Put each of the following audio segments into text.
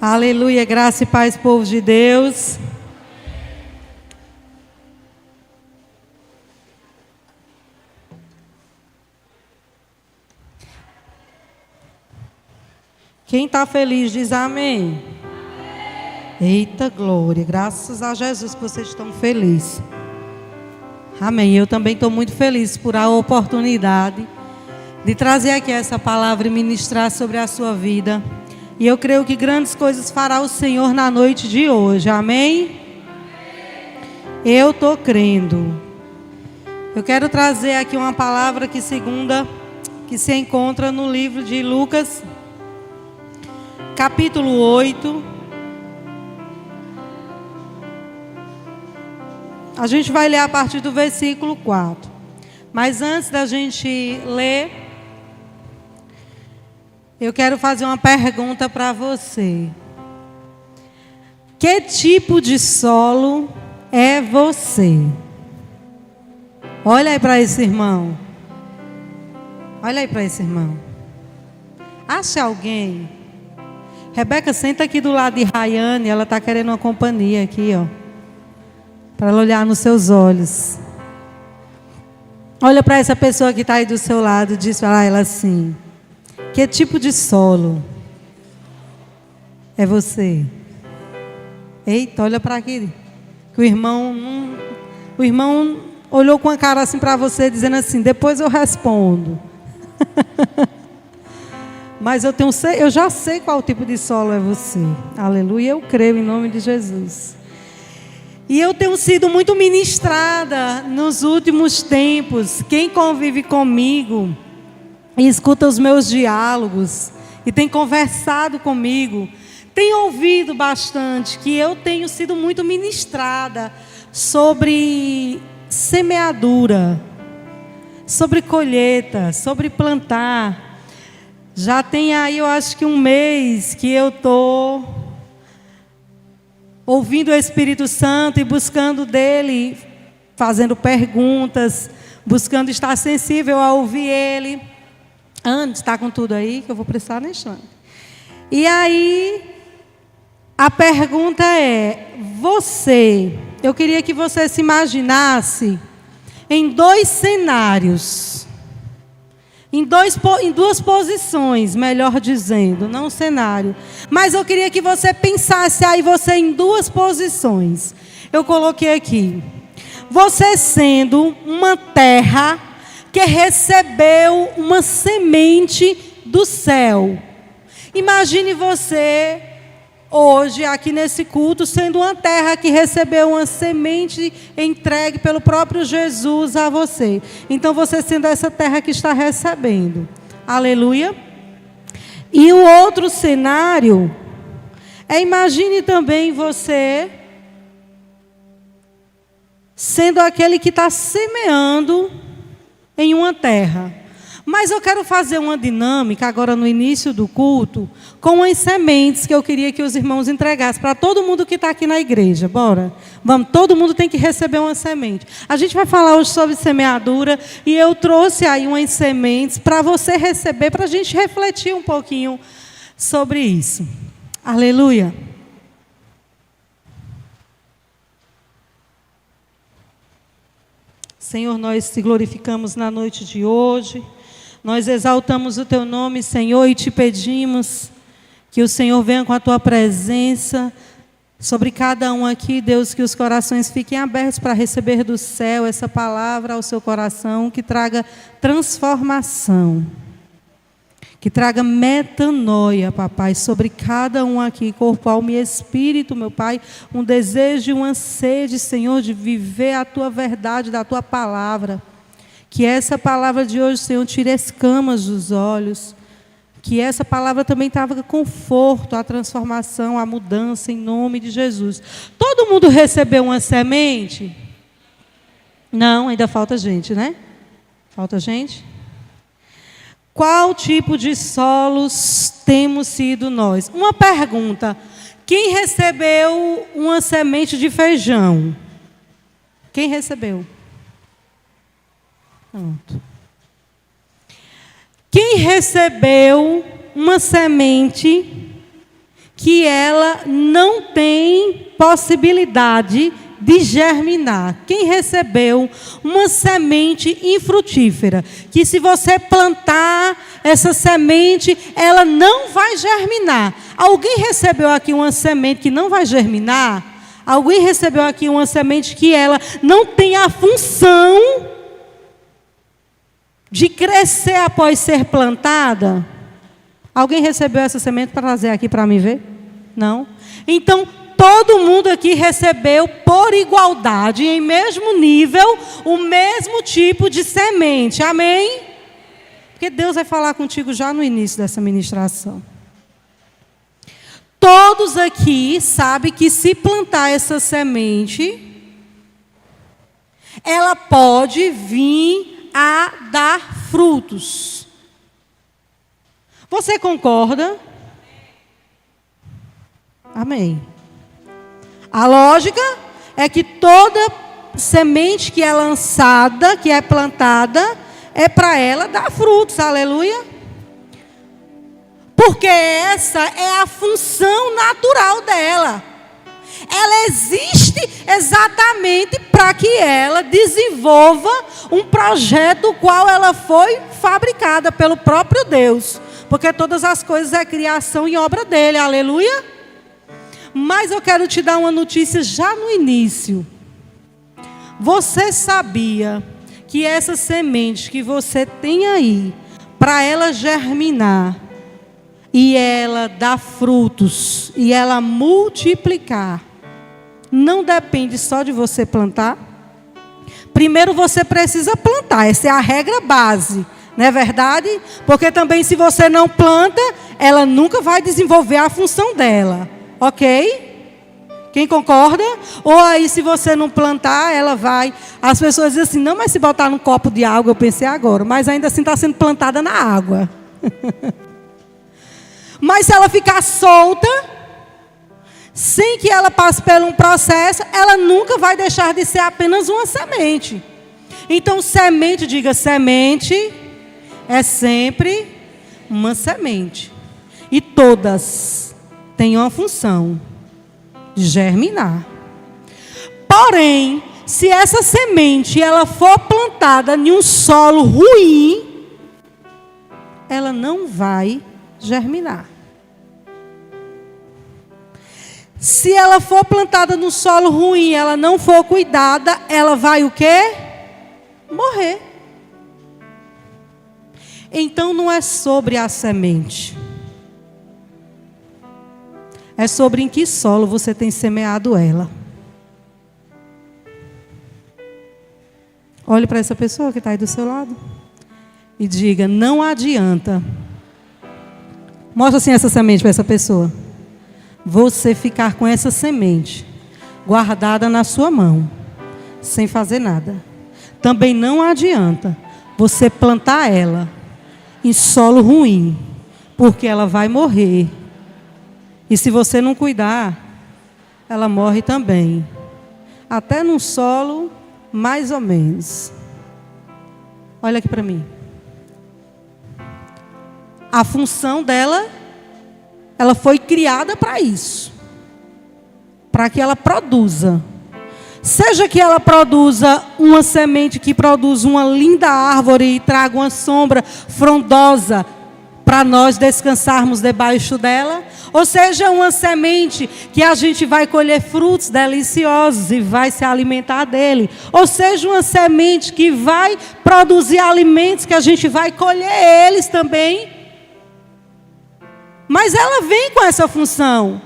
Aleluia, graça e paz, povo de Deus. Quem está feliz diz amém. Eita glória, graças a Jesus que vocês estão felizes. Amém, eu também estou muito feliz por a oportunidade de trazer aqui essa palavra e ministrar sobre a sua vida. E eu creio que grandes coisas fará o Senhor na noite de hoje, amém? Eu estou crendo. Eu quero trazer aqui uma palavra que se encontra no livro de Lucas, capítulo 8. A gente vai ler a partir do versículo 4. Mas antes da gente ler, eu quero fazer uma pergunta para você. Que tipo de solo é você? Olha aí para esse irmão. Olha aí para esse irmão. Acha alguém. Rebeca, senta aqui do lado de Rayane. Ela está querendo uma companhia aqui, ó. Para ela olhar nos seus olhos. Olha para essa pessoa que está aí do seu lado. Diz para ela assim: que tipo de solo é você? Eita, olha para aqui. Que o irmão olhou com a cara assim para você, dizendo assim: depois eu respondo. Mas eu já sei qual tipo de solo é você. Aleluia, eu creio em nome de Jesus. E eu tenho sido muito ministrada nos últimos tempos. Quem convive comigo e escuta os meus diálogos e tem conversado comigo, tem ouvido bastante que eu tenho sido muito ministrada sobre semeadura, sobre colheita, sobre plantar. Já tem aí, eu acho que um mês que eu estou ouvindo o Espírito Santo e buscando dele, fazendo perguntas, buscando estar sensível a ouvir ele. Antes, está com tudo aí, que eu vou precisar neste. E aí, a pergunta é: eu queria que você se imaginasse em dois cenários, em duas posições, melhor dizendo, não cenário. Mas eu queria que você pensasse aí você em duas posições. Eu coloquei aqui: você sendo uma terra que recebeu uma semente do céu. Imagine você hoje aqui nesse culto sendo uma terra que recebeu uma semente entregue pelo próprio Jesus a você. Então você sendo essa terra que está recebendo. Aleluia. E o outro cenário imagine também você sendo aquele que está semeando em uma terra. Mas eu quero fazer uma dinâmica agora no início do culto com as sementes que eu queria que os irmãos entregassem para todo mundo que está aqui na igreja. Bora? Vamos, todo mundo tem que receber uma semente. A gente vai falar hoje sobre semeadura e eu trouxe aí umas sementes para você receber, para a gente refletir um pouquinho sobre isso. Aleluia. Senhor, nós te glorificamos na noite de hoje. Nós exaltamos o teu nome, Senhor, e te pedimos que o Senhor venha com a tua presença sobre cada um aqui, Deus, que os corações fiquem abertos para receber do céu essa palavra ao seu coração, que traga transformação, que traga metanoia, papai, sobre cada um aqui, corpo, alma e espírito, meu Pai, um desejo e uma sede, Senhor, de viver a tua verdade, da tua palavra. Que essa palavra de hoje, Senhor, tire escamas dos olhos. Que essa palavra também traga conforto, a transformação, a mudança, em nome de Jesus. Todo mundo recebeu uma semente? Não, ainda falta gente, né? Falta gente? Qual tipo de solos temos sido nós? Uma pergunta: quem recebeu uma semente de feijão? Quem recebeu? Pronto. Quem recebeu uma semente que ela não tem possibilidade de germinar. Quem recebeu uma semente infrutífera, que se você plantar essa semente, ela não vai germinar. Alguém recebeu aqui uma semente que não vai germinar? Alguém recebeu aqui uma semente que ela não tem a função de crescer após ser plantada? Alguém recebeu essa semente para trazer aqui para mim ver? Não? Então, todo mundo aqui recebeu por igualdade, em mesmo nível, o mesmo tipo de semente. Amém? Porque Deus vai falar contigo já no início dessa ministração. Todos aqui sabem que se plantar essa semente, ela pode vir a dar frutos. Você concorda? Amém. A lógica é que toda semente que é lançada, que é plantada, é para ela dar frutos. Aleluia. Porque essa é a função natural dela. Ela existe exatamente para que ela desenvolva um projeto do qual ela foi fabricada pelo próprio Deus. Porque todas as coisas é criação e obra dele. Aleluia. Mas eu quero te dar uma notícia já no início. Você sabia que essa semente que você tem aí, para ela germinar, e ela dar frutos, e ela multiplicar, não depende só de você plantar? Primeiro você precisa plantar, essa é a regra base, não é verdade? Porque também se você não planta, ela nunca vai desenvolver a função dela, ok? Quem concorda? Ou aí se você não plantar, ela vai... As pessoas dizem assim, não, mas se botar num copo de água, eu pensei agora, mas ainda assim está sendo plantada na água. Mas se ela ficar solta, sem que ela passe por um processo, ela nunca vai deixar de ser apenas uma semente. Então, semente, diga semente, é sempre uma semente. E todas têm uma função de germinar. Porém, se essa semente ela for plantada em um solo ruim, ela não vai germinar. Se ela for plantada no solo ruim, ela não for cuidada, ela vai o quê? Morrer. Então não é sobre a semente. É sobre em que solo você tem semeado ela. Olhe para essa pessoa que está aí do seu lado e diga, não adianta. Mostra assim essa semente para essa pessoa. Você ficar com essa semente guardada na sua mão, sem fazer nada. Também não adianta você plantar ela em solo ruim, porque ela vai morrer. E se você não cuidar, ela morre também. Até num solo, mais ou menos. Olha aqui para mim. A função dela, ela foi criada para isso. Para que ela produza. Seja que ela produza uma semente que produza uma linda árvore e traga uma sombra frondosa para nós descansarmos debaixo dela. Ou seja, uma semente que a gente vai colher frutos deliciosos e vai se alimentar dele. Ou seja, uma semente que vai produzir alimentos que a gente vai colher eles também. Mas ela vem com essa função.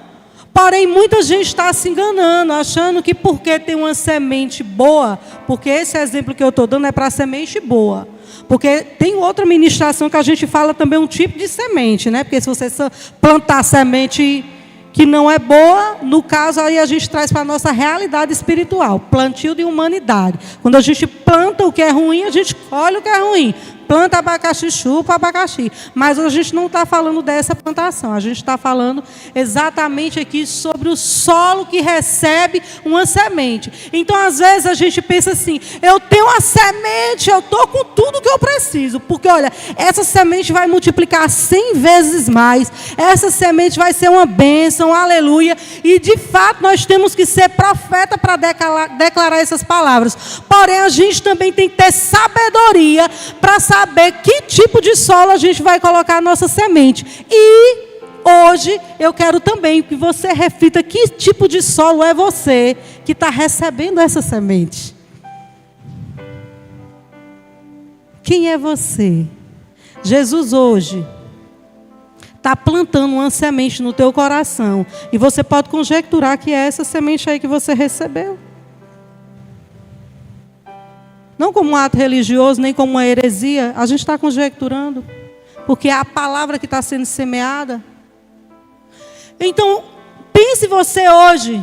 Porém, muita gente está se enganando, achando que porque tem uma semente boa, porque esse exemplo que eu estou dando é para semente boa. Porque tem outra ministração que a gente fala também um tipo de semente, né? Porque se você plantar semente que não é boa, no caso aí a gente traz para a nossa realidade espiritual, plantio de humanidade. Quando a gente planta o que é ruim, a gente colhe o que é ruim. planta abacaxi, chupa abacaxi. Mas hoje a gente não está falando dessa plantação. A gente está falando exatamente aqui sobre o solo que recebe uma semente. Então, às vezes, a gente pensa assim, eu tenho uma semente, eu estou com tudo que eu preciso. Porque, olha, essa semente vai multiplicar 100 vezes mais. Essa semente vai ser uma bênção, aleluia. E, de fato, nós temos que ser profeta para declarar essas palavras. Porém, a gente também tem que ter sabedoria para saber que tipo de solo a gente vai colocar a nossa semente. E hoje eu quero também que você reflita que tipo de solo é você que está recebendo essa semente. Quem é você? Jesus hoje está plantando uma semente no teu coração. E você pode conjecturar que é essa semente aí que você recebeu. Não como um ato religioso, nem como uma heresia. A gente está conjecturando. Porque é a palavra que está sendo semeada. Então, pense você hoje.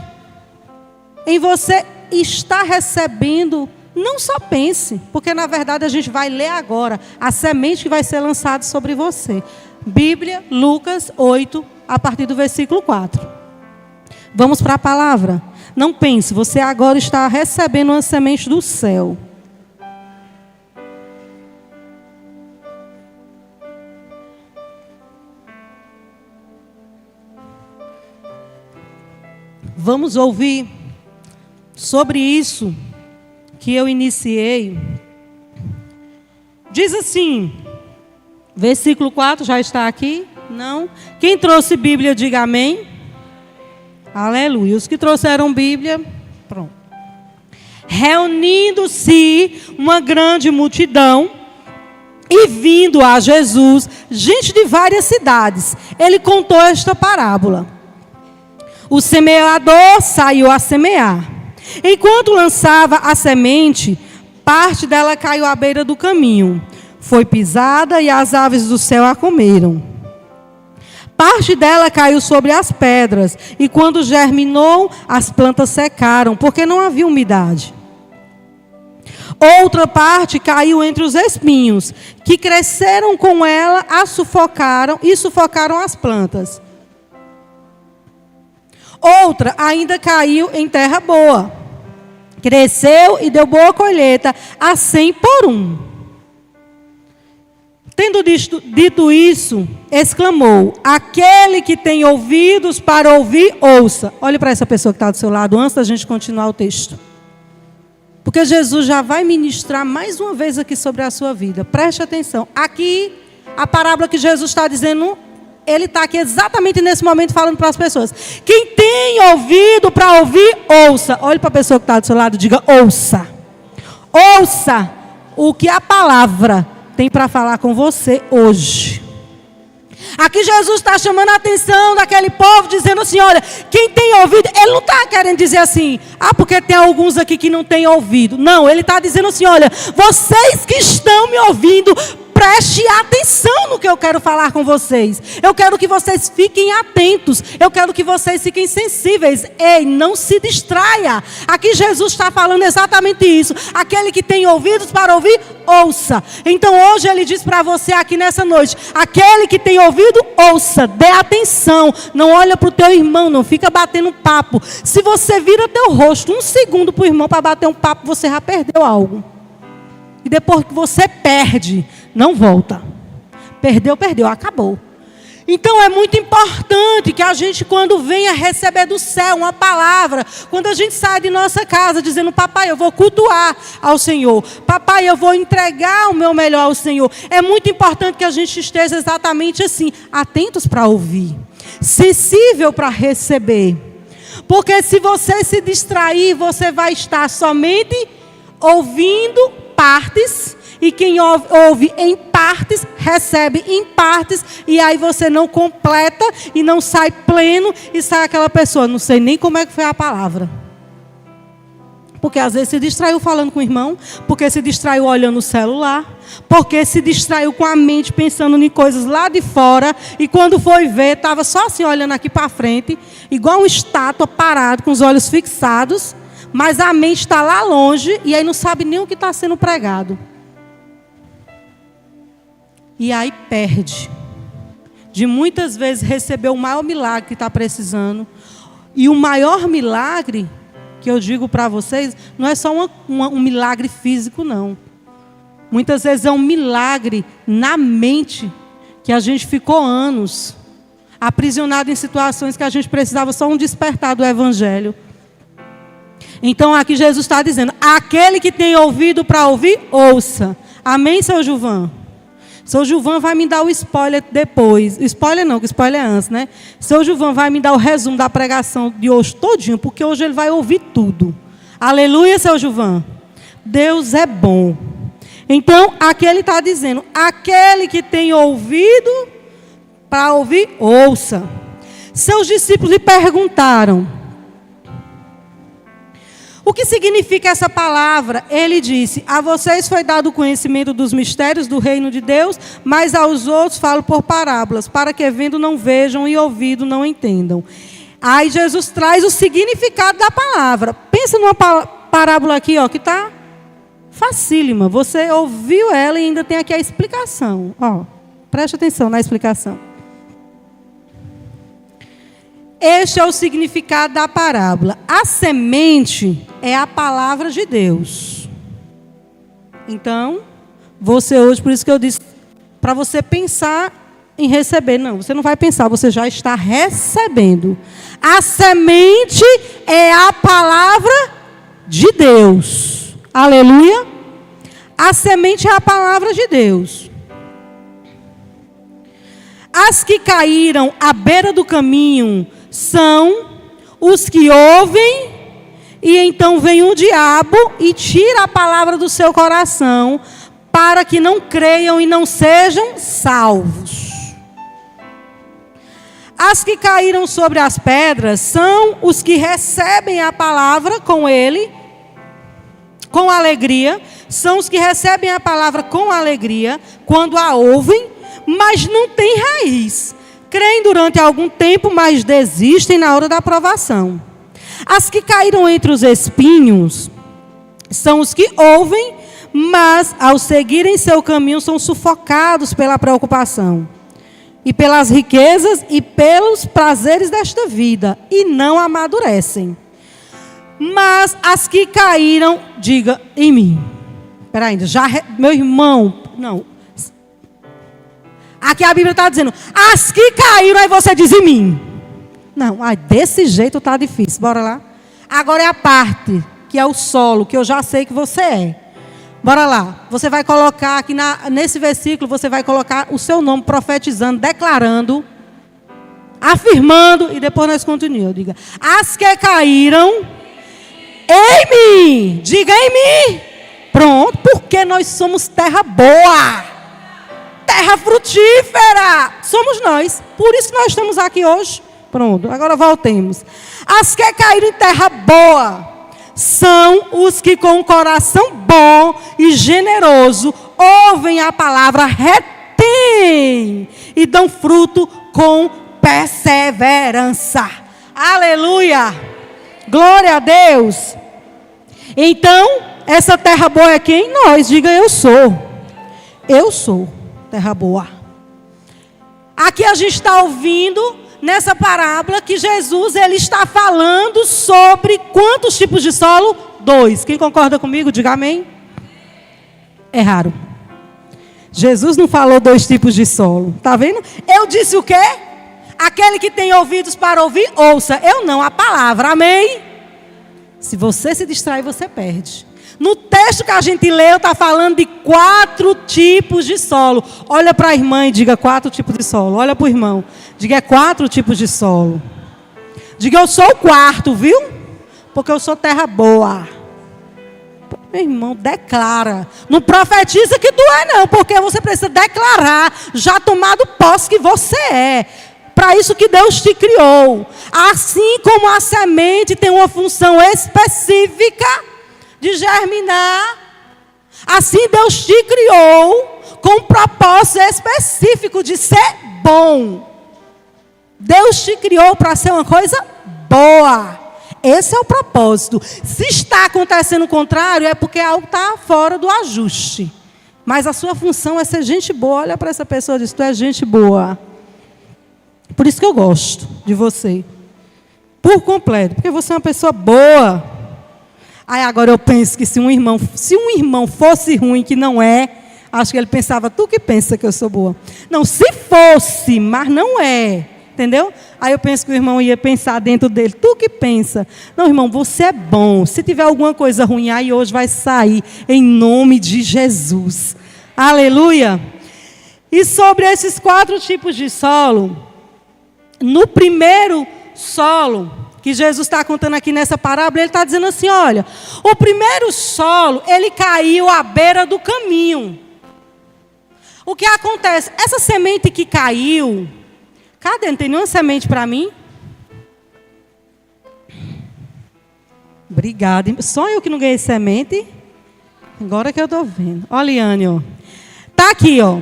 Em você estar recebendo. Não só pense. Porque na verdade a gente vai ler agora. A semente que vai ser lançada sobre você. Bíblia, Lucas 8, a partir do versículo 4. Vamos para a palavra. Não pense, você agora está recebendo uma semente do céu. Vamos ouvir sobre isso que eu iniciei. Diz assim, versículo 4, já está aqui? Não? Quem trouxe Bíblia, diga amém. Aleluia. Os que trouxeram Bíblia, pronto. Reunindo-se uma grande multidão e vindo a Jesus, gente de várias cidades, ele contou esta parábola. O semeador saiu a semear. Enquanto lançava a semente, parte dela caiu à beira do caminho. Foi pisada e as aves do céu a comeram. Parte dela caiu sobre as pedras. E quando germinou, as plantas secaram, porque não havia umidade. Outra parte caiu entre os espinhos, que cresceram com ela, a sufocaram as plantas. Outra ainda caiu em terra boa. Cresceu e deu boa colheita, a 100 por 1. Tendo dito isso, exclamou: aquele que tem ouvidos para ouvir, ouça. Olhe para essa pessoa que está do seu lado, antes da gente continuar o texto. Porque Jesus já vai ministrar mais uma vez aqui sobre a sua vida. Preste atenção. Aqui, a parábola que Jesus está dizendo, ele está aqui exatamente nesse momento falando para as pessoas. Quem tem ouvido para ouvir, ouça. Olhe para a pessoa que está do seu lado e diga: ouça. Ouça o que a palavra tem para falar com você hoje. Aqui Jesus está chamando a atenção daquele povo, dizendo assim: olha, quem tem ouvido, ele não está querendo dizer assim, porque tem alguns aqui que não têm ouvido. Não, ele está dizendo assim: olha, vocês que estão me ouvindo, preste atenção no que eu quero falar com vocês. Eu quero que vocês fiquem atentos. Eu quero que vocês fiquem sensíveis. Ei, não se distraia. Aqui Jesus está falando exatamente isso. Aquele que tem ouvidos para ouvir, ouça. Então hoje ele diz para você aqui nessa noite: aquele que tem ouvido, ouça. Dê atenção. Não olha para o teu irmão, não fica batendo papo. Se você vira teu rosto 1 segundo para o irmão para bater um papo, você já perdeu algo. E depois que você perde, não volta. Perdeu, acabou. Então é muito importante que a gente, quando venha receber do céu uma palavra, quando a gente sai de nossa casa dizendo: papai, eu vou cultuar ao Senhor, papai, eu vou entregar o meu melhor ao Senhor, é muito importante que a gente esteja exatamente assim, atentos para ouvir, sensível para receber. Porque se você se distrair, você vai estar somente ouvindo partes. E quem ouve em partes, recebe em partes. E aí você não completa e não sai pleno. E sai aquela pessoa: não sei nem como é que foi a palavra. Porque às vezes se distraiu falando com o irmão. Porque se distraiu olhando o celular. Porque se distraiu com a mente pensando em coisas lá de fora. E quando foi ver, estava só assim olhando aqui para frente. Igual uma estátua parado com os olhos fixados. Mas a mente está lá longe. E aí não sabe nem o que está sendo pregado. E aí perde. De muitas vezes receber o maior milagre que está precisando. E o maior milagre, que eu digo para vocês, não é só um milagre físico, não. Muitas vezes é um milagre na mente, que a gente ficou anos aprisionado em situações que a gente precisava só um despertar do Evangelho. Então aqui Jesus está dizendo, aquele que tem ouvido para ouvir, ouça. Amém, seu Gilvan? Seu Gilvan vai me dar o spoiler depois. Spoiler não, que spoiler é antes, né? Seu Gilvan vai me dar o resumo da pregação de hoje todinho, porque hoje ele vai ouvir tudo. Aleluia, seu Gilvan. Deus é bom. Então, aqui ele está dizendo, aquele que tem ouvido para ouvir, ouça. Seus discípulos lhe perguntaram, o que significa essa palavra? Ele disse, a vocês foi dado o conhecimento dos mistérios do reino de Deus, mas aos outros falo por parábolas, para que vendo não vejam e ouvindo não entendam. Aí Jesus traz o significado da palavra. Pensa numa parábola aqui, ó, que está facílima. Você ouviu ela e ainda tem aqui a explicação. Ó, preste atenção na explicação. Este é o significado da parábola. A semente é a palavra de Deus. Então, você hoje, por isso que eu disse, para você pensar em receber. Não, você não vai pensar, você já está recebendo. A semente é a palavra de Deus. Aleluia. A semente é a palavra de Deus. As que caíram à beira do caminho são os que ouvem e então vem o diabo e tira a palavra do seu coração para que não creiam e não sejam salvos. As que caíram sobre as pedras são os que recebem a palavra com ele, com alegria, são os que recebem a palavra com alegria quando a ouvem, mas não têm raiz. Creem durante algum tempo, mas desistem na hora da provação. As que caíram entre os espinhos são os que ouvem, mas ao seguirem seu caminho são sufocados pela preocupação e pelas riquezas e pelos prazeres desta vida e não amadurecem. Mas as que caíram, diga em mim. Espera ainda, meu irmão, não. Aqui a Bíblia está dizendo, as que caíram, aí você diz em mim. Não, desse jeito está difícil, bora lá. Agora é a parte, que é o solo, que eu já sei que você é. Bora lá, você vai colocar aqui nesse versículo, você vai colocar o seu nome profetizando, declarando, afirmando, e depois nós continuamos. Diga, as que caíram em mim, diga em mim. Pronto, porque nós somos terra boa. Terra frutífera, somos nós, por isso que nós estamos aqui hoje. Pronto, agora voltemos. As que caíram em terra boa são os que com um coração bom e generoso ouvem a palavra, retêm e dão fruto com perseverança. Aleluia, glória a Deus. Então, essa terra boa é quem? Nós, diga eu sou. Eu sou terra boa. Aqui a gente está ouvindo nessa parábola que Jesus ele está falando sobre quantos tipos de solo? 2. Quem concorda comigo, diga amém. É raro. Jesus não falou 2 tipos de solo. Está vendo? Eu disse o quê? Aquele que tem ouvidos para ouvir, ouça. Eu não, a palavra. Amém? Se você se distrai, você perde. No texto que a gente leu, está falando de 4 tipos de solo. Olha para a irmã e diga 4 tipos de solo. Olha para o irmão. Diga 4 tipos de solo. Diga eu sou o 4, viu? Porque eu sou terra boa. Meu irmão, declara. Não profetiza que tu é não, porque você precisa declarar, já tomado posse que você é. Para isso que Deus te criou. Assim como a semente tem uma função específica de germinar, assim Deus te criou com um propósito específico de ser bom. Deus te criou para ser uma coisa boa. Esse é o propósito. Se está acontecendo o contrário, é porque algo está fora do ajuste. Mas a sua função é ser gente boa. Olha para essa pessoa e diz: tu é gente boa. Por isso que eu gosto de você. Por completo. Porque você é uma pessoa boa. Aí agora eu penso que se um irmão fosse ruim, que não é, acho que ele pensava: tu que pensa que eu sou boa. Não, se fosse, mas não é. Entendeu? Aí eu penso que o irmão ia pensar dentro dele: tu que pensa? Não, irmão, você é bom. Se tiver alguma coisa ruim, aí hoje vai sair, em nome de Jesus. Aleluia. E sobre esses 4 tipos de solo, no primeiro solo, que Jesus está contando aqui nessa parábola, ele está dizendo assim: olha, o primeiro solo, ele caiu à beira do caminho. O que acontece? Essa semente que caiu, cadê? Não tem nenhuma semente para mim? Obrigada. Só eu que não ganhei semente. Agora que eu estou vendo. Olha, Liane, ó. Está aqui, ó.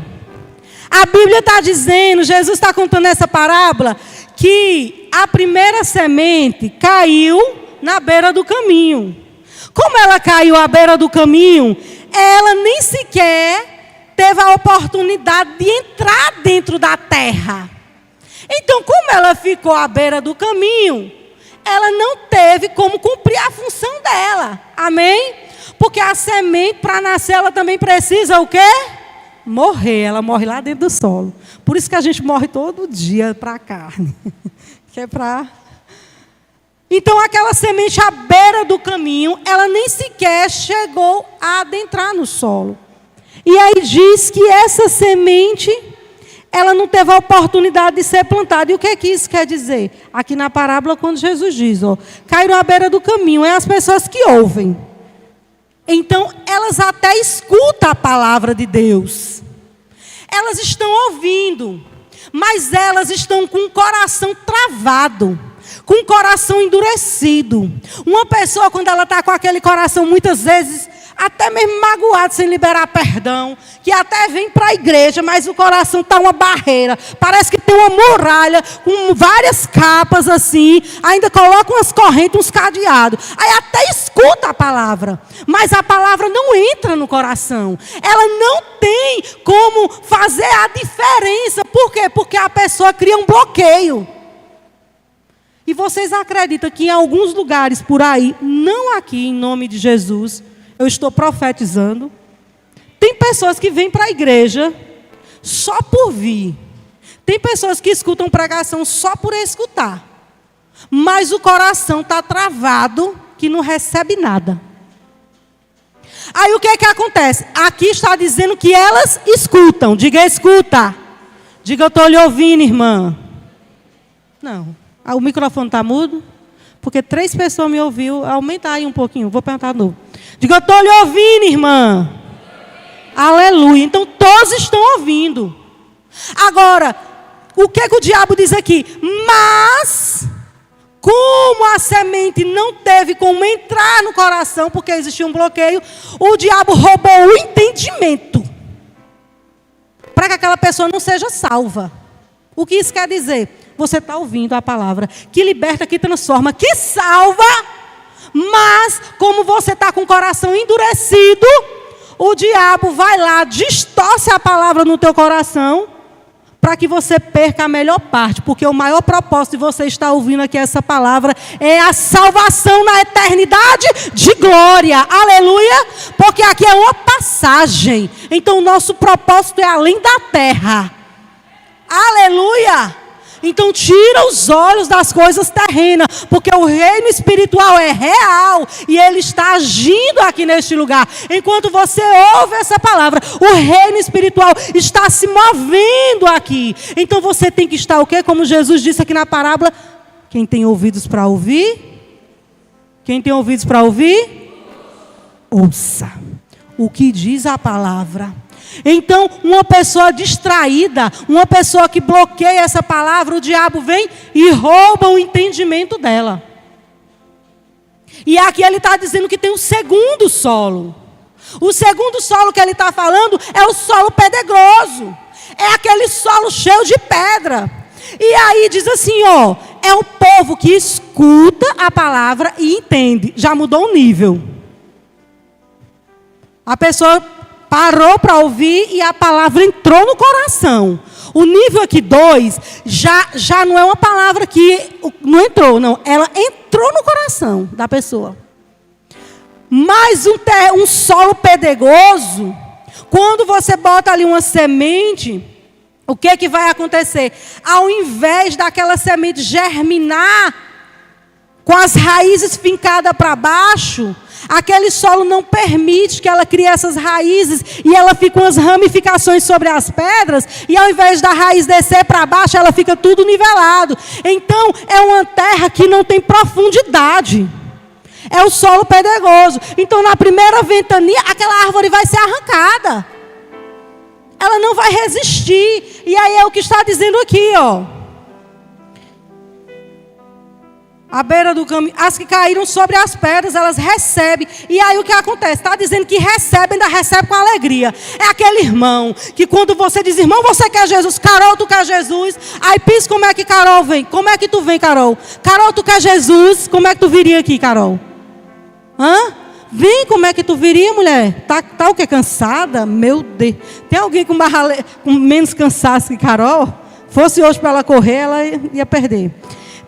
A Bíblia está dizendo, Jesus está contando essa parábola, que a primeira semente caiu na beira do caminho. Como ela caiu à beira do caminho, ela nem sequer teve a oportunidade de entrar dentro da terra. Então, como ela ficou à beira do caminho, ela não teve como cumprir a função dela. Amém? Porque a semente, para nascer, ela também precisa o quê? Morrer. Ela morre lá dentro do solo. Por isso que a gente morre todo dia para a carne. Que é para... Então, aquela semente à beira do caminho, ela nem sequer chegou a adentrar no solo. E aí diz que essa semente, ela não teve a oportunidade de ser plantada. E o que é que isso quer dizer? Aqui na parábola, quando Jesus diz, ó, caíram à beira do caminho, é as pessoas que ouvem. Então, elas até escutam a palavra de Deus. Elas estão ouvindo, mas elas estão com o coração travado, com o coração endurecido. Uma pessoa, quando ela está com aquele coração, muitas vezes, até mesmo magoado, sem liberar perdão, que até vem para a igreja, mas o coração está uma barreira. Parece que tem uma muralha, com várias capas assim, ainda coloca umas correntes, uns cadeados. Aí até escuta a palavra, mas a palavra não entra no coração. Ela não tem como fazer a diferença. Por quê? Porque a pessoa cria um bloqueio. E vocês acreditam que em alguns lugares por aí, não aqui em nome de Jesus, eu estou profetizando, tem pessoas que vêm para a igreja só por vir. Tem pessoas que escutam pregação só por escutar. Mas o coração está travado, que não recebe nada. Aí o que é que acontece? Aqui está dizendo que elas escutam. Diga, escuta. Diga, eu estou lhe ouvindo, irmã. Não. O microfone está mudo? Porque 3 pessoas me ouviram. Aumenta aí um pouquinho. Vou perguntar de novo. Diga, eu estou lhe ouvindo, irmã. Aleluia. Então, todos estão ouvindo. Agora, o que é que o diabo diz aqui? Mas, como a semente não teve como entrar no coração, porque existia um bloqueio, o diabo roubou o entendimento. Para que aquela pessoa não seja salva. O que isso quer dizer? Você está ouvindo a palavra que liberta, que transforma, que salva, mas como você está com o coração endurecido, o diabo vai lá, distorce a palavra no teu coração, para que você perca a melhor parte, porque o maior propósito de você estar ouvindo aqui essa palavra é a salvação na eternidade de glória, aleluia, porque aqui é uma passagem, então o nosso propósito é além da terra, aleluia. Então tira os olhos das coisas terrenas, porque o reino espiritual é real e ele está agindo aqui neste lugar. Enquanto você ouve essa palavra, o reino espiritual está se movendo aqui. Então você tem que estar o quê? Como Jesus disse aqui na parábola, quem tem ouvidos para ouvir? Quem tem ouvidos para ouvir? Ouça o que diz a palavra. Então, uma pessoa distraída, uma pessoa que bloqueia essa palavra, o diabo vem e rouba o entendimento dela. E aqui ele está dizendo que tem um segundo solo. O segundo solo que ele está falando é o solo pedregoso. É aquele solo cheio de pedra. E aí diz assim, ó, é o povo que escuta a palavra e entende. Já mudou o nível. A pessoa Parou para ouvir e a palavra entrou no coração. O nível aqui 2 já não é uma palavra que não entrou, não. Ela entrou no coração da pessoa. Mas um solo pedregoso, quando você bota ali uma semente, o que vai acontecer? Ao invés daquela semente germinar com as raízes fincadas para baixo, aquele solo não permite que ela crie essas raízes e ela fica com as ramificações sobre as pedras e ao invés da raiz descer para baixo, ela fica tudo nivelado. Então, é uma terra que não tem profundidade. É o solo pedregoso. Então, na primeira ventania, aquela árvore vai ser arrancada. Ela não vai resistir. E aí é o que está dizendo aqui, ó. À beira do caminho, as que caíram sobre as pedras, elas recebem. E aí o que acontece? Está dizendo que recebe, ainda recebe com alegria. É aquele irmão, que quando você diz, irmão, você quer Jesus? Carol, tu quer Jesus? Aí pensa como é que Carol vem. Como é que tu vem, Carol? Carol, tu quer Jesus? Como é que tu viria aqui, Carol? Hã? Vem, como é que tu viria, mulher? Tá o quê? Cansada? Meu Deus. Tem alguém com menos cansaço que Carol? Fosse hoje para ela correr, ela ia perder.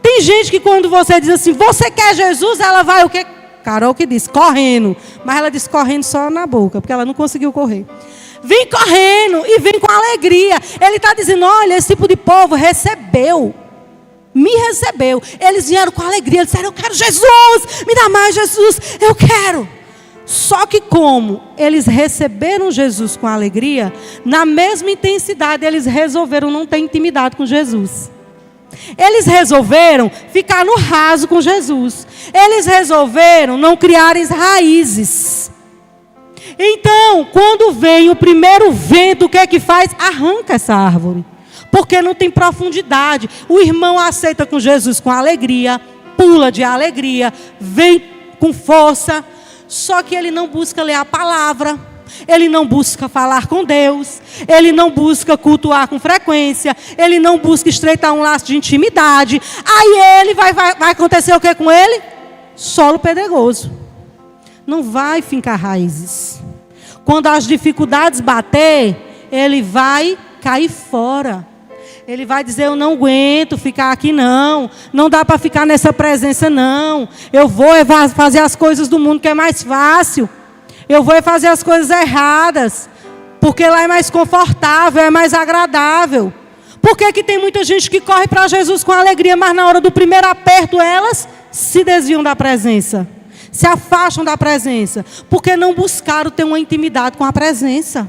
Tem gente que quando você diz assim, você quer Jesus? Ela vai o quê? Carol que diz, correndo. Mas ela diz correndo só na boca, porque ela não conseguiu correr. Vem correndo e vem com alegria. Ele está dizendo, olha, esse tipo de povo recebeu. Me recebeu. Eles vieram com alegria. Eles disseram, eu quero Jesus. Me dá mais Jesus. Eu quero. Só que como eles receberam Jesus com alegria, na mesma intensidade eles resolveram não ter intimidade com Jesus. Eles resolveram ficar no raso com Jesus. Eles resolveram não criarem raízes. Então, quando vem o primeiro vento, o que é que faz? Arranca essa árvore. Porque não tem profundidade. O irmão aceita com Jesus com alegria, pula de alegria, vem com força. Só que ele não busca ler a palavra. Ele não busca falar com Deus. Ele não busca cultuar com frequência. Ele não busca estreitar um laço de intimidade. Aí ele vai acontecer o que com ele? Solo pedregoso. Não vai fincar raízes. Quando as dificuldades bater, ele vai cair fora. Ele vai dizer, eu não aguento ficar aqui não. Não dá para ficar nessa presença não. Eu vou fazer as coisas do mundo que é mais fácil. Eu vou fazer as coisas erradas. Porque lá é mais confortável, é mais agradável. Por que tem muita gente que corre para Jesus com alegria, mas na hora do primeiro aperto elas se desviam da presença? Se afastam da presença. Porque não buscaram ter uma intimidade com a presença.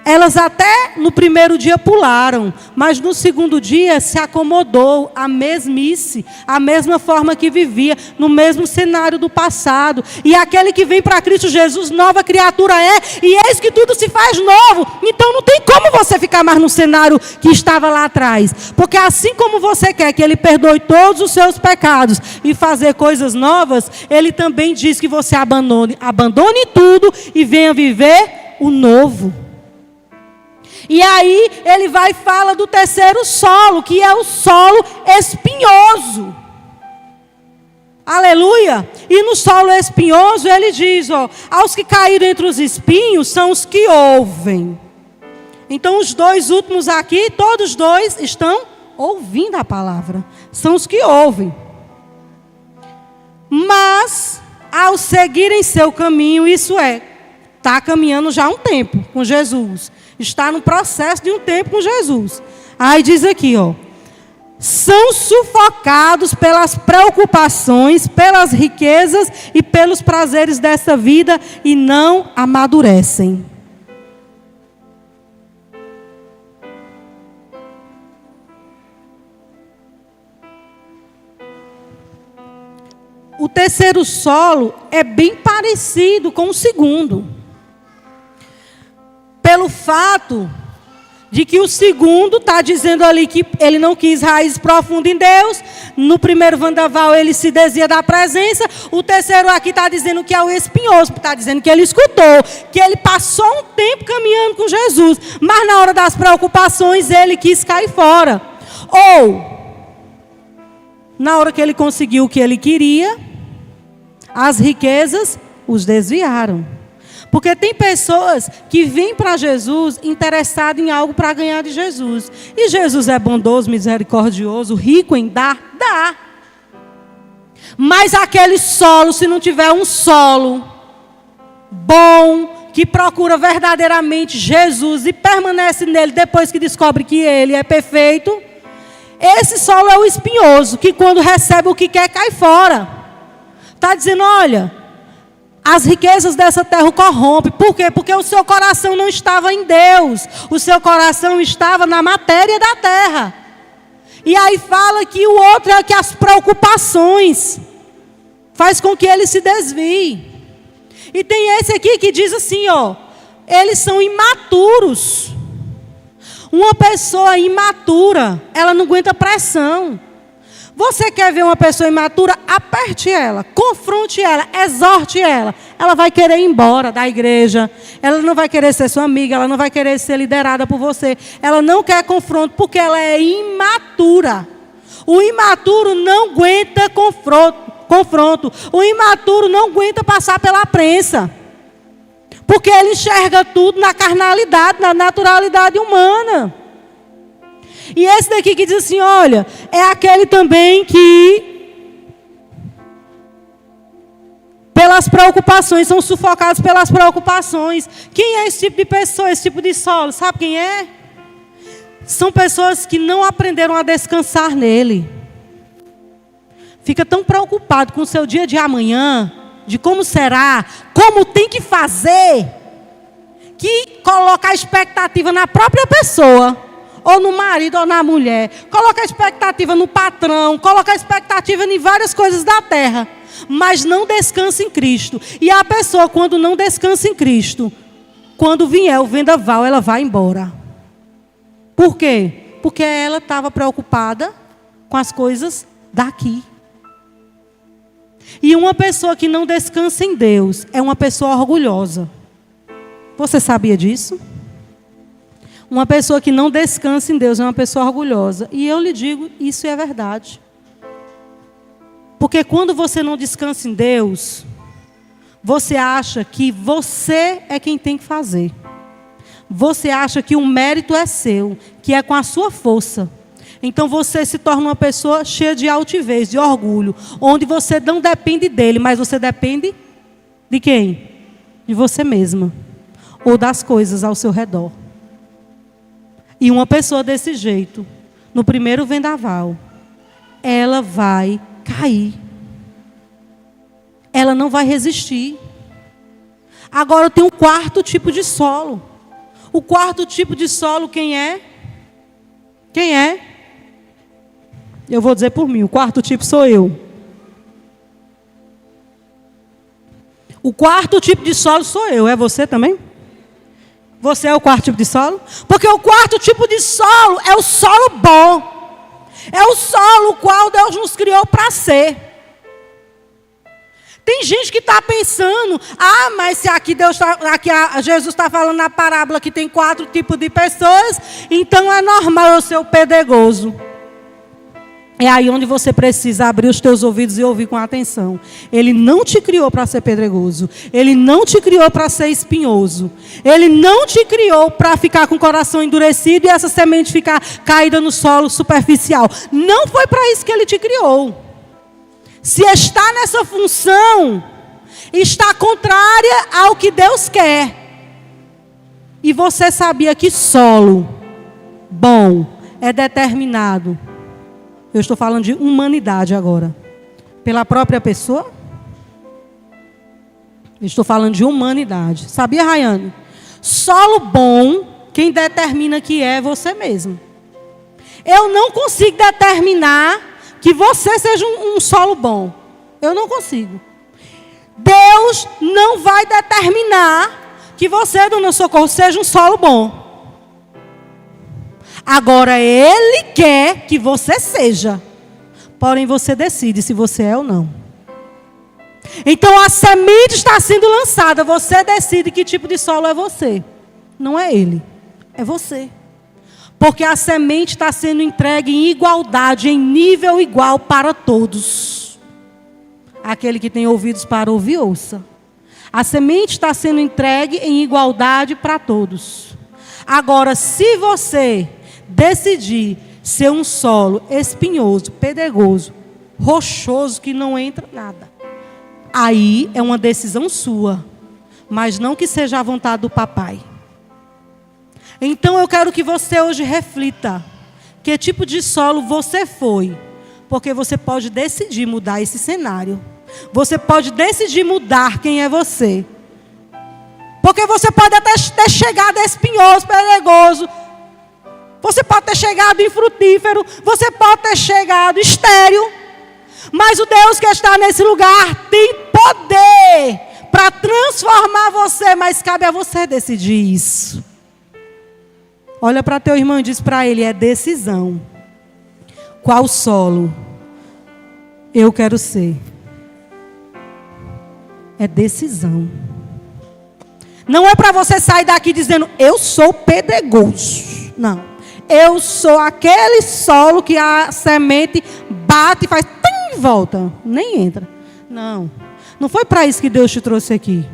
Elas até no primeiro dia pularam, mas no segundo dia se acomodou a mesmice, a mesma forma que vivia, no mesmo cenário do passado. E aquele que vem para Cristo Jesus, nova criatura é, e eis que tudo se faz novo. Então não tem como você ficar mais no cenário que estava lá atrás. Porque assim como você quer que Ele perdoe todos os seus pecados e fazer coisas novas, Ele também diz que você abandone tudo e venha viver o novo. E aí ele vai e fala do terceiro solo, que é o solo espinhoso. Aleluia! E no solo espinhoso ele diz, ó, aos que caíram entre os espinhos são os que ouvem. Então os dois últimos aqui, todos dois estão ouvindo a palavra. São os que ouvem. Mas, ao seguirem seu caminho, isso é, está caminhando já há um tempo com Jesus. Está no processo de um tempo com Jesus. Aí diz aqui, ó. São sufocados pelas preocupações, pelas riquezas e pelos prazeres dessa vida e não amadurecem. O terceiro solo é bem parecido com o segundo. Pelo fato de que o segundo está dizendo ali que ele não quis raízes profundas em Deus. No primeiro vendaval ele se desvia da presença. O terceiro aqui está dizendo que é o espinhoso. Está dizendo que ele escutou, que ele passou um tempo caminhando com Jesus. Mas na hora das preocupações ele quis cair fora. Ou, na hora que ele conseguiu o que ele queria, as riquezas os desviaram. Porque tem pessoas que vêm para Jesus interessadas em algo para ganhar de Jesus. E Jesus é bondoso, misericordioso, rico em dar? Dá. Mas aquele solo, se não tiver um solo bom, que procura verdadeiramente Jesus e permanece nele depois que descobre que ele é perfeito, esse solo é o espinhoso, que quando recebe o que quer, cai fora. Está dizendo, olha, as riquezas dessa terra o corrompem. Por quê? Porque o seu coração não estava em Deus. O seu coração estava na matéria da terra. E aí fala que o outro é que as preocupações faz com que ele se desvie. E tem esse aqui que diz assim, ó, eles são imaturos. Uma pessoa imatura, ela não aguenta pressão. Você quer ver uma pessoa imatura? Aperte ela, confronte ela, exorte ela. Ela vai querer ir embora da igreja. Ela não vai querer ser sua amiga, ela não vai querer ser liderada por você. Ela não quer confronto porque ela é imatura. O imaturo não aguenta confronto. O imaturo não aguenta passar pela prensa. Porque ele enxerga tudo na carnalidade, na naturalidade humana. E esse daqui que diz assim, olha, é aquele também que pelas preocupações, são sufocados pelas preocupações. Quem é esse tipo de pessoa, esse tipo de solo? Sabe quem é? São pessoas que não aprenderam a descansar nele. Fica tão preocupado com o seu dia de amanhã, de como será, como tem que fazer, que coloca a expectativa na própria pessoa, ou no marido ou na mulher, coloca a expectativa no patrão, coloca a expectativa em várias coisas da terra, mas não descansa em Cristo. E a pessoa, quando não descansa em Cristo, quando vier o vendaval, ela vai embora. Por quê? Porque ela estava preocupada com as coisas daqui. E uma pessoa que não descansa em Deus é uma pessoa orgulhosa. Você sabia disso? Uma pessoa que não descansa em Deus é uma pessoa orgulhosa. E eu lhe digo, isso é verdade. Porque quando você não descansa em Deus, você acha que você é quem tem que fazer. Você acha que o mérito é seu, que é com a sua força. Então você se torna uma pessoa cheia de altivez, de orgulho, onde você não depende dele, mas você depende de quem? De você mesma, ou das coisas ao seu redor. E uma pessoa desse jeito, no primeiro vendaval, ela vai cair. Ela não vai resistir. Agora tem um quarto tipo de solo. O quarto tipo de solo, quem é? Quem é? Eu vou dizer por mim, o quarto tipo sou eu. O quarto tipo de solo sou eu, é você também? Você é o quarto tipo de solo? Porque o quarto tipo de solo é o solo bom. É o solo qual Deus nos criou para ser. Tem gente que está pensando, mas se aqui, Jesus está falando na parábola que tem 4 tipos de pessoas, então é normal eu ser o pedregoso. É aí onde você precisa abrir os teus ouvidos e ouvir com atenção. Ele não te criou para ser pedregoso. Ele não te criou para ser espinhoso. Ele não te criou para ficar com o coração endurecido e essa semente ficar caída no solo superficial. Não foi para isso que ele te criou. Se está nessa função, está contrária ao que Deus quer. E você sabia que solo bom é determinado. Eu estou falando de humanidade agora. Pela própria pessoa? Eu estou falando de humanidade. Sabia, Rayane? Solo bom, quem determina que é você mesmo. Eu não consigo determinar que você seja um solo bom. Eu não consigo. Deus não vai determinar que você, dona Socorro, seja um solo bom. Agora, Ele quer que você seja. Porém, você decide se você é ou não. Então, a semente está sendo lançada. Você decide que tipo de solo é você. Não é Ele. É você. Porque a semente está sendo entregue em igualdade, em nível igual para todos. Aquele que tem ouvidos para ouvir, ouça. A semente está sendo entregue em igualdade para todos. Agora, se você decidir ser um solo espinhoso, pedregoso, rochoso, que não entra nada, aí é uma decisão sua, mas não que seja a vontade do papai. Então eu quero que você hoje reflita que tipo de solo você foi, porque você pode decidir mudar esse cenário. Você pode decidir mudar quem é você. Porque você pode até ter chegado espinhoso, pedregoso. Você pode ter chegado infrutífero. Você pode ter chegado estéril. Mas o Deus que está nesse lugar tem poder para transformar você. Mas cabe a você decidir isso. Olha para teu irmão e diz para ele, é decisão. Qual solo eu quero ser? É decisão. Não é para você sair daqui dizendo, eu sou pedregoso. Não. Eu sou aquele solo que a semente bate e faz e volta. Nem entra. Não. Não foi para isso que Deus te trouxe aqui.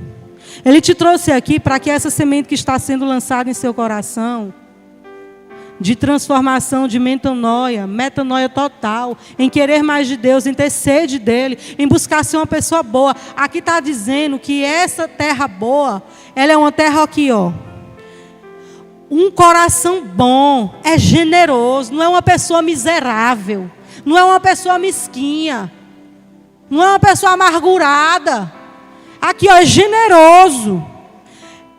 Ele te trouxe aqui para que essa semente que está sendo lançada em seu coração, de transformação, de metanoia total, em querer mais de Deus, em ter sede dele, em buscar ser uma pessoa boa. Aqui está dizendo que essa terra boa, ela é uma terra aqui, ó. Um coração bom, é generoso, não é uma pessoa miserável, não é uma pessoa mesquinha, não é uma pessoa amargurada. Aqui, ó, é generoso.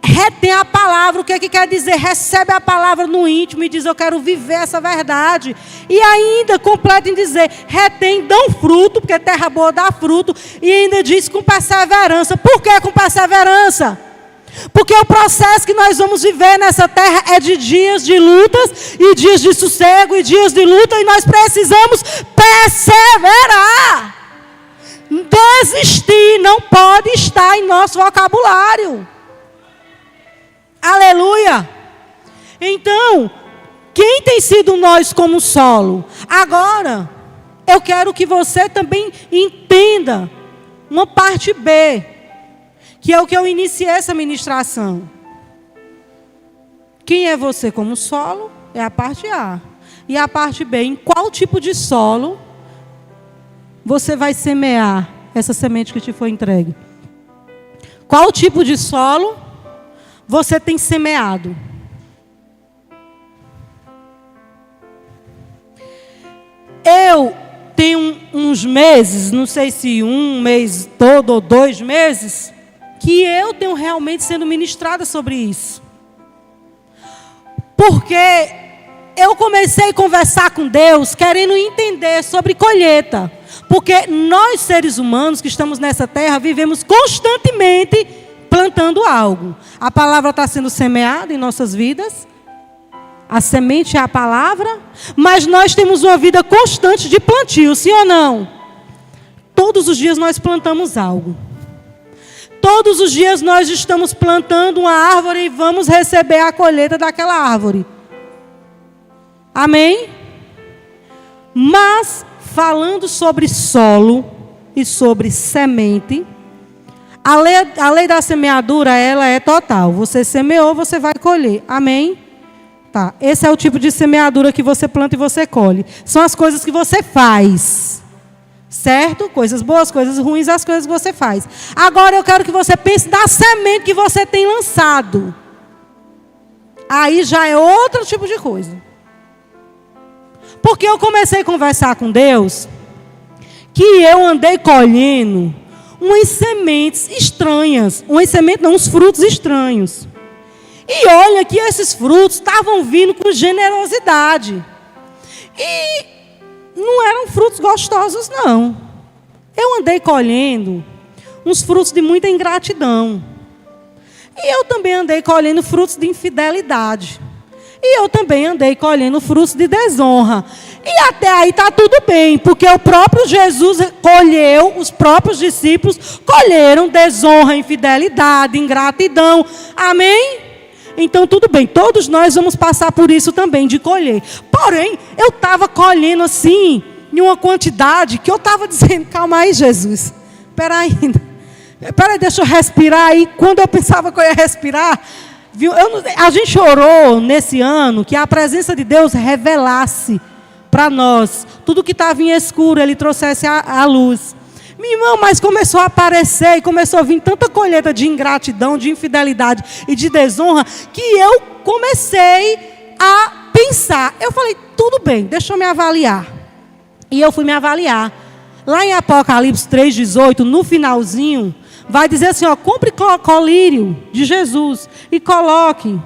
Retém a palavra, o que é que quer dizer? Recebe a palavra no íntimo e diz, eu quero viver essa verdade. E ainda completa em dizer, retém, dão fruto, porque terra boa dá fruto. E ainda diz com perseverança. Por que com perseverança? Porque o processo que nós vamos viver nessa terra é de dias de lutas, e dias de sossego, e dias de luta. E nós precisamos perseverar. Desistir não pode estar em nosso vocabulário. Aleluia! Então, quem tem sido nós como solo? Agora, eu quero que você também entenda uma parte B, que é o que eu iniciei essa ministração. Quem é você como solo? É a parte A. E a parte B, em qual tipo de solo você vai semear essa semente que te foi entregue? Qual tipo de solo você tem semeado? Eu tenho uns meses, não sei se um mês todo ou 2 meses, que eu tenho realmente sendo ministrada sobre isso. Porque eu comecei a conversar com Deus, querendo entender sobre colheita. Porque nós, seres humanos que estamos nessa terra, vivemos constantemente plantando algo. A palavra está sendo semeada em nossas vidas. A semente é a palavra. Mas nós temos uma vida constante de plantio, sim ou não? Todos os dias nós plantamos algo. Todos os dias nós estamos plantando uma árvore e vamos receber a colheita daquela árvore. Amém? Mas, falando sobre solo e sobre semente, a lei da semeadura, ela é total. Você semeou, você vai colher. Amém? Tá. Esse é o tipo de semeadura que você planta e você colhe. São as coisas que você faz. Certo? Coisas boas, coisas ruins, as coisas que você faz. Agora eu quero que você pense na semente que você tem lançado. Aí já é outro tipo de coisa. Porque eu comecei a conversar com Deus, que eu andei colhendo umas sementes estranhas. Umas sementes não, uns frutos estranhos. E olha que esses frutos estavam vindo com generosidade. E não eram frutos gostosos, não. Eu andei colhendo uns frutos de muita ingratidão. E eu também andei colhendo frutos de infidelidade. E eu também andei colhendo frutos de desonra. E até aí está tudo bem, porque o próprio Jesus colheu, os próprios discípulos colheram desonra, infidelidade, ingratidão. Amém? Então tudo bem, todos nós vamos passar por isso também, de colher. Porém, eu estava colhendo assim, em uma quantidade, que eu estava dizendo, calma aí, Jesus. Espera aí, Peraí, deixa eu respirar. E quando eu pensava que eu ia respirar, viu? A gente orou nesse ano que a presença de Deus revelasse para nós tudo que estava em escuro, Ele trouxesse a luz. Minha irmã, mas começou a aparecer e começou a vir tanta colheita de ingratidão, de infidelidade e de desonra, que eu comecei a pensar. Eu falei, tudo bem, deixa eu me avaliar. E eu fui me avaliar. Lá em Apocalipse 3,18, no finalzinho, vai dizer assim, ó, compre colírio de Jesus e coloque.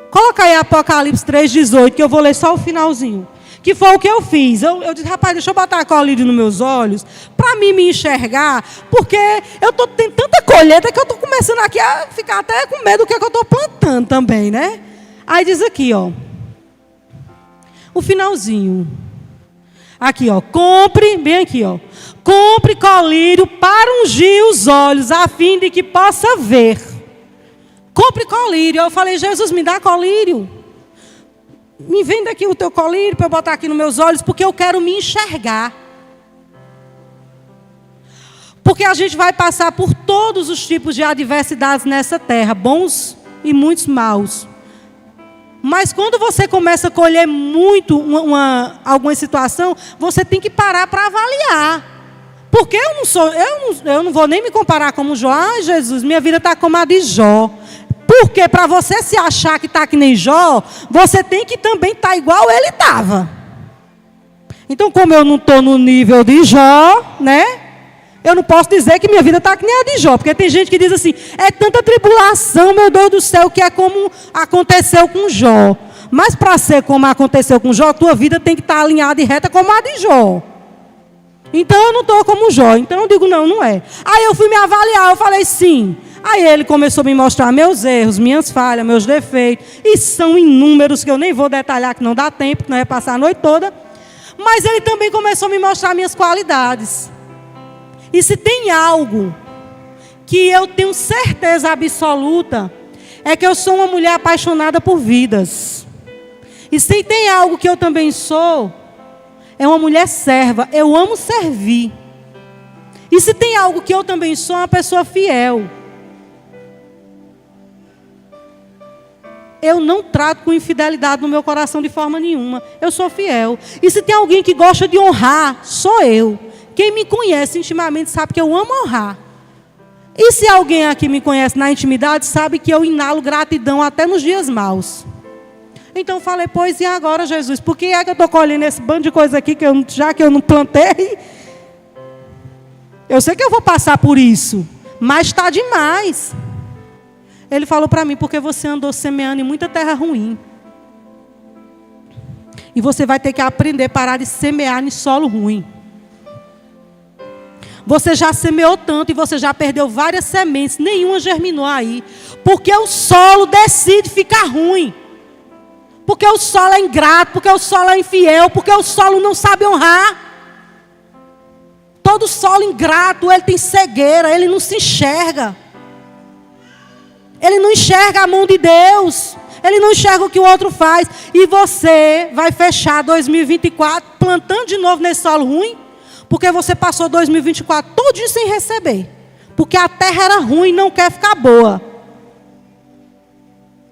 Coloca aí Apocalipse 3,18, que eu vou ler só o finalzinho. Que foi o que eu fiz. Eu disse, rapaz, deixa eu botar colírio nos meus olhos, para mim me enxergar, porque eu estou tendo tanta colheita que eu estou começando aqui a ficar até com medo do que eu estou plantando também, né? Aí diz aqui, ó, o finalzinho. Aqui, ó, compre, bem aqui, ó, compre colírio para ungir os olhos, a fim de que possa ver. Compre colírio. Eu falei, Jesus, me dá colírio. Me venda aqui o teu colírio para eu botar aqui nos meus olhos, porque eu quero me enxergar. Porque a gente vai passar por todos os tipos de adversidades nessa terra, bons e muitos maus. Mas quando você começa a colher muito alguma situação, você tem que parar para avaliar. Porque eu não vou nem me comparar como Jó. Ai, Jesus, minha vida está como a de Jó. Porque para você se achar que está que nem Jó, você tem que também estar igual ele estava. Então, como eu não estou no nível de Jó, né? Eu não posso dizer que minha vida está que nem a de Jó. Porque tem gente que diz assim, é tanta tribulação, meu Deus do céu, que é como aconteceu com Jó. Mas para ser como aconteceu com Jó, tua vida tem que estar alinhada e reta como a de Jó. Então, eu não estou como Jó. Então, eu digo, não é. Aí eu fui me avaliar, eu falei, sim. Aí ele começou a me mostrar meus erros, minhas falhas, meus defeitos. E são inúmeros que eu nem vou detalhar, que não dá tempo, que não ia passar a noite toda. Mas ele também começou a me mostrar minhas qualidades. E se tem algo que eu tenho certeza absoluta, é que eu sou uma mulher apaixonada por vidas. E se tem algo que eu também sou, é uma mulher serva. Eu amo servir. E se tem algo que eu também sou, é uma pessoa fiel. Eu não trato com infidelidade no meu coração de forma nenhuma. Eu sou fiel. E se tem alguém que gosta de honrar, sou eu. Quem me conhece intimamente sabe que eu amo honrar. E se alguém aqui me conhece na intimidade, sabe que eu inalo gratidão até nos dias maus. Então eu falei, pois e agora, Jesus? Por que é que eu estou colhendo esse bando de coisa aqui, já que eu não plantei? Eu sei que eu vou passar por isso, mas está demais. Ele falou para mim, porque você andou semeando em muita terra ruim. E você vai ter que aprender a parar de semear em solo ruim. Você já semeou tanto e você já perdeu várias sementes, nenhuma germinou aí. Porque o solo decide ficar ruim. Porque o solo é ingrato, porque o solo é infiel, porque o solo não sabe honrar. Todo solo ingrato, ele tem cegueira, ele não se enxerga. Ele não enxerga a mão de Deus. Ele não enxerga o que o outro faz. E você vai fechar 2024 plantando de novo nesse solo ruim. Porque você passou 2024 todinho sem receber. Porque a terra era ruim e não quer ficar boa.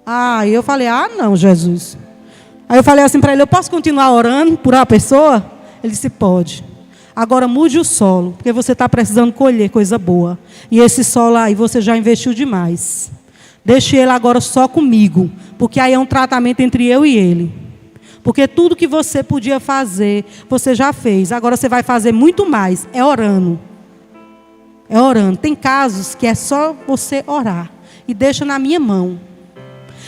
Aí eu falei, não, Jesus. Aí eu falei assim para ele, eu posso continuar orando por uma pessoa? Ele disse, pode. Agora mude o solo, porque você está precisando colher coisa boa. E esse solo aí você já investiu demais. Deixe ele agora só comigo, porque aí é um tratamento entre eu e ele. Porque tudo que você podia fazer, você já fez. Agora você vai fazer muito mais, é orando. É orando. Tem casos que é só você orar. E deixa na minha mão.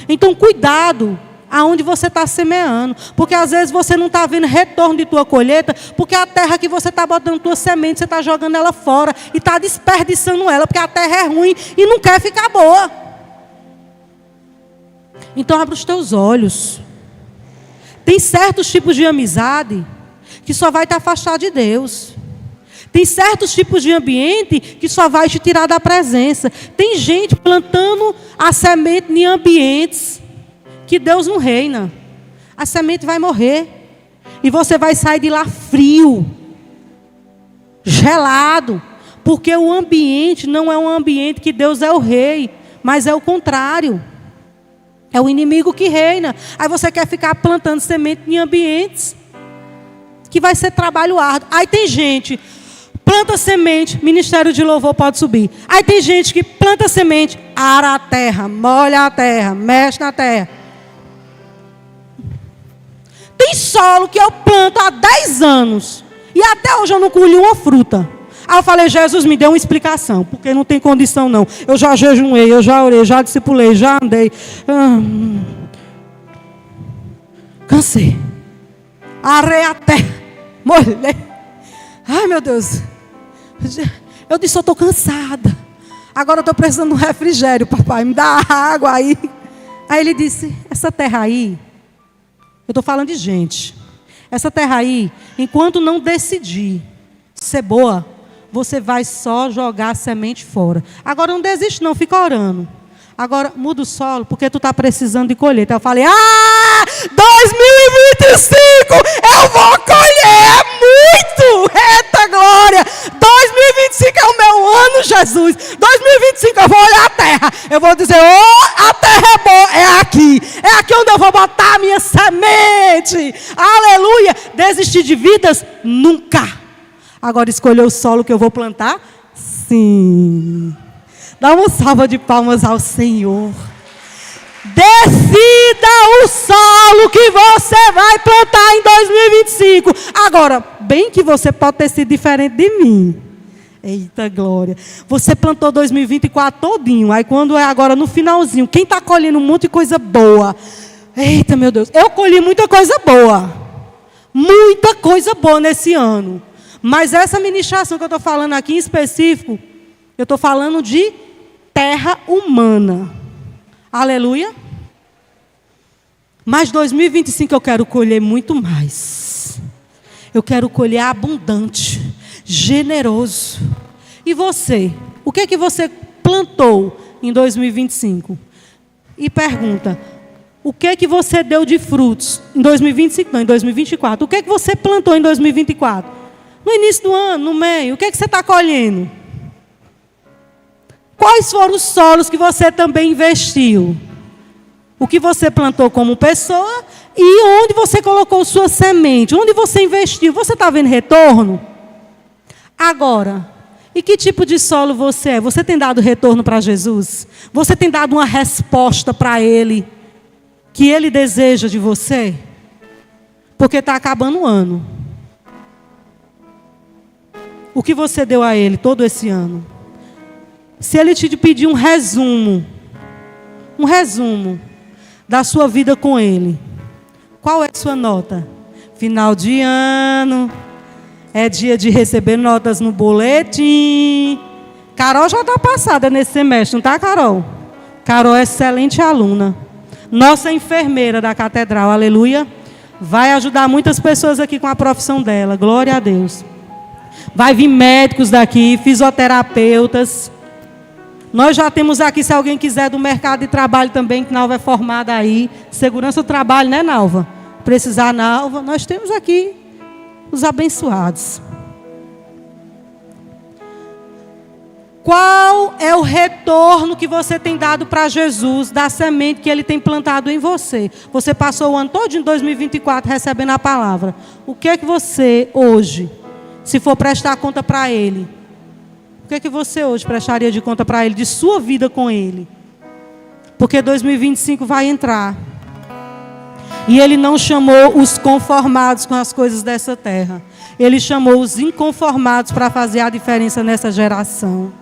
Então cuidado aonde você está semeando. Porque às vezes você não está vendo retorno de tua colheita, porque a terra que você está botando tua semente, você está jogando ela fora e está desperdiçando ela, porque a terra é ruim e não quer ficar boa. Então abre os teus olhos. Tem certos tipos de amizade que só vai te afastar de Deus. Tem certos tipos de ambiente que só vai te tirar da presença. Tem gente plantando a semente em ambientes que Deus não reina. A semente vai morrer. E você vai sair de lá frio, gelado. Porque o ambiente não é um ambiente que Deus é o rei, mas é o contrário. É o inimigo que reina. Aí você quer ficar plantando semente em ambientes que vai ser trabalho árduo. Aí tem gente, planta semente, ministério de louvor pode subir. Aí tem gente que planta semente, ara a terra, molha a terra, mexe na terra. Tem solo que eu planto há 10 anos e até hoje eu não colhi uma fruta. Aí eu falei, Jesus, me deu uma explicação, porque não tem condição não. Eu já jejuei, eu já orei, já discipulei, já andei. Cansei. Arei a terra, molhei. Ai, meu Deus. Eu disse, eu estou cansada. Agora eu estou precisando de um refrigério, papai. Me dá água aí. Aí ele disse, essa terra aí, eu estou falando de gente. Essa terra aí, enquanto não decidir ser boa, você vai só jogar a semente fora. Agora não desiste não, fica orando. Agora muda o solo, porque tu está precisando de colheita. Eu falei, 2025 eu vou colher muito. Eita glória, 2025 é o meu ano, Jesus. 2025 eu vou olhar a terra. Eu vou dizer, a terra é boa, é aqui onde eu vou botar a minha semente. Aleluia, desistir de vidas, nunca. Agora escolher o solo que eu vou plantar? Sim. Dá uma salva de palmas ao Senhor. Decida o solo que você vai plantar em 2025. Agora, bem que você pode ter sido diferente de mim. Eita glória. Você plantou 2024 todinho. Aí quando é agora no finalzinho, quem está colhendo um monte de coisa boa? Eita meu Deus. Eu colhi muita coisa boa. Muita coisa boa nesse ano. Mas essa ministração que eu estou falando aqui em específico, eu estou falando de terra humana. Aleluia. Mas 2025 eu quero colher muito mais. Eu quero colher abundante, generoso. E você? O que é que você plantou em 2025? E pergunta, o que é que você deu de frutos em 2025? Não, em 2024. O que é que você plantou em 2024? No início do ano, no meio, o que é que você está colhendo? Quais foram os solos que você também investiu? O que você plantou como pessoa e onde você colocou sua semente? Onde você investiu? Você está vendo retorno? Agora, e que tipo de solo você é? Você tem dado retorno para Jesus? Você tem dado uma resposta para Ele que Ele deseja de você? Porque está acabando o ano. O que você deu a Ele todo esse ano? Se Ele te pedir um resumo da sua vida com Ele, qual é a sua nota? Final de ano, é dia de receber notas no boletim. Carol já está passada nesse semestre, não está, Carol? Carol é excelente aluna. Nossa enfermeira da catedral, aleluia. Vai ajudar muitas pessoas aqui com a profissão dela, glória a Deus. Vai vir médicos daqui, fisioterapeutas. Nós já temos aqui, se alguém quiser do mercado de trabalho também, que Nalva é formada aí. Segurança do trabalho, né, Nalva? Precisar, Nalva. Nós temos aqui os abençoados. Qual é o retorno que você tem dado para Jesus, da semente que Ele tem plantado em você? Você passou o ano todo em 2024 recebendo a palavra. O que é que você hoje, se for prestar conta para Ele, o que é que você hoje prestaria de conta para Ele, de sua vida com Ele? Porque 2025 vai entrar. E Ele não chamou os conformados com as coisas dessa terra. Ele chamou os inconformados para fazer a diferença nessa geração.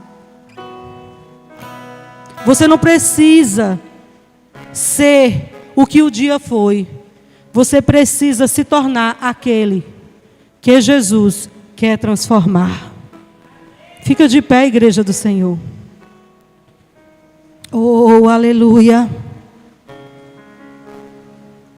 Você não precisa ser o que o dia foi. Você precisa se tornar aquele que Jesus quer transformar. Fica de pé, igreja do Senhor. Oh, aleluia.